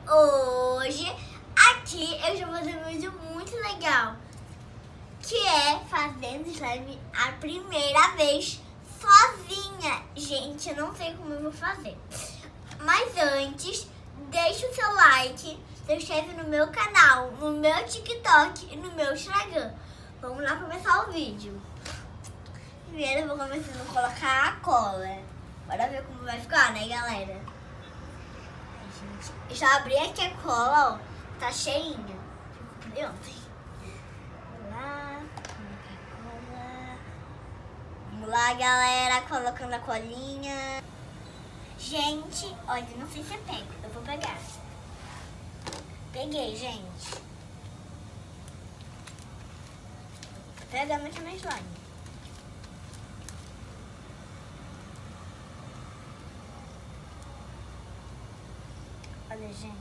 Hoje, aqui eu já vou fazer um vídeo muito legal, que é fazendo slime a primeira vez sozinha. Gente, eu não sei como eu vou fazer. Mas antes, deixa o seu like, se inscreve no meu canal, no meu TikTok e no meu Instagram. Vamos lá começar o vídeo. Primeiro eu vou começando a colocar a cola. Bora ver como vai ficar, né, galera? Gente, já abri aqui a cola, ó. Tá cheinha. De ontem. Vamos lá. Colocar a cola. Vamos lá, galera. Colocando a colinha. Gente, olha, não sei se eu pego. Eu vou pegar. Peguei, gente. Tô pegando aqui na slime. Olha, gente.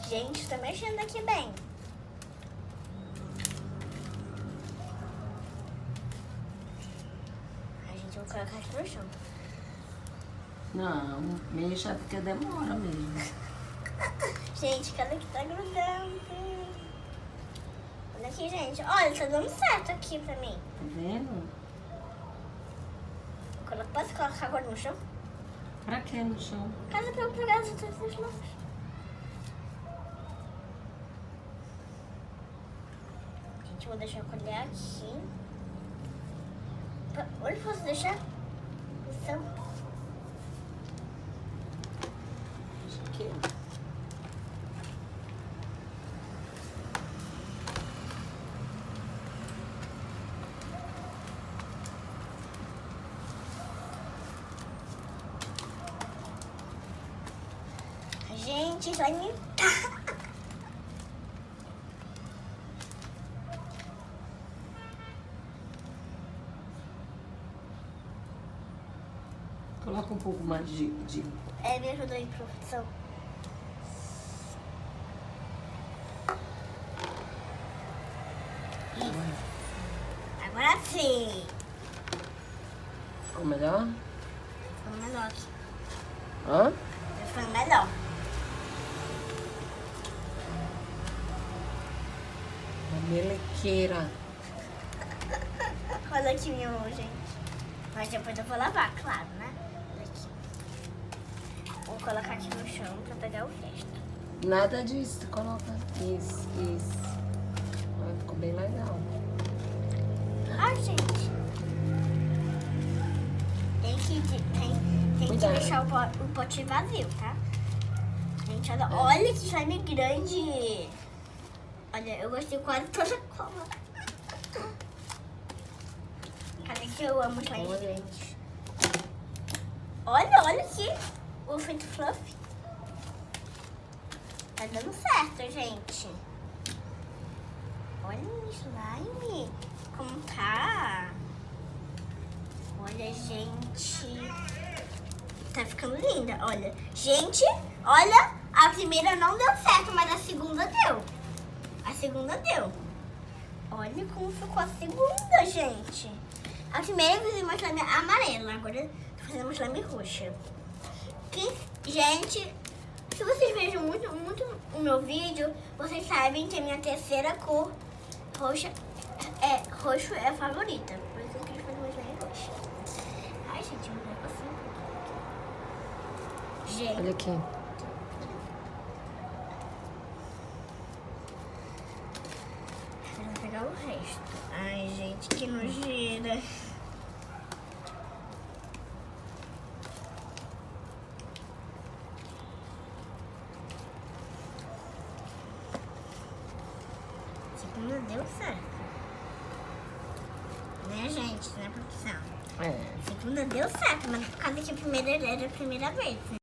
Gente, tá mexendo aqui bem. A gente vai colocar aqui no chão. Não, mexa porque demora mesmo. Gente, cadê que tá grudando? Olha aqui, gente. Olha, tá dando certo aqui pra mim. Tá vendo? Posso colocar agora no chão? Pra que no chão? Casa pra eu pegar as outras mãos. Gente, vou deixar a colher aqui. Onde posso deixar? No chão. Aqui. Gente, vai me... Coloca um pouco mais de... Me ajudou aí, produção. Agora sim. Ficou melhor? Ficou melhor aqui. Hã? Vai ficando melhor. Uma melequeira. Olha aqui minha mão, gente. Mas depois eu vou lavar, claro, né? Olha aqui. Vou colocar aqui no chão pra pegar o resto. Nada disso, coloca. Isso. Olha, ficou bem legal. Ai, gente. Tem que Cuidado. deixar o pote vazio, tá? Gente, olha que slime grande. Olha, eu gostei quase toda a cola. Cadê que eu amo slime grande? Olha aqui. O efeito fluff. Tá dando certo, gente. Olha o slime. Como tá? Olha, gente. Tá ficando linda, olha. Gente, olha. A primeira não deu certo, mas a segunda deu. A segunda deu. Olha como ficou a segunda, gente. A primeira eu fiz uma slime amarela, agora eu tô fazendo uma slime roxa. Gente, se vocês vejam muito o meu vídeo, vocês sabem que a minha terceira cor roxo é a favorita. Por isso eu queria fazer uma slime roxa. Ai, gente, eu não consigo. Gente. Olha aqui. Eu vou pegar o resto. Ai, gente, que nojeira. Segunda deu certo. Né, gente? Na produção. É. Segunda deu certo, mas por causa que a primeira era a primeira vez.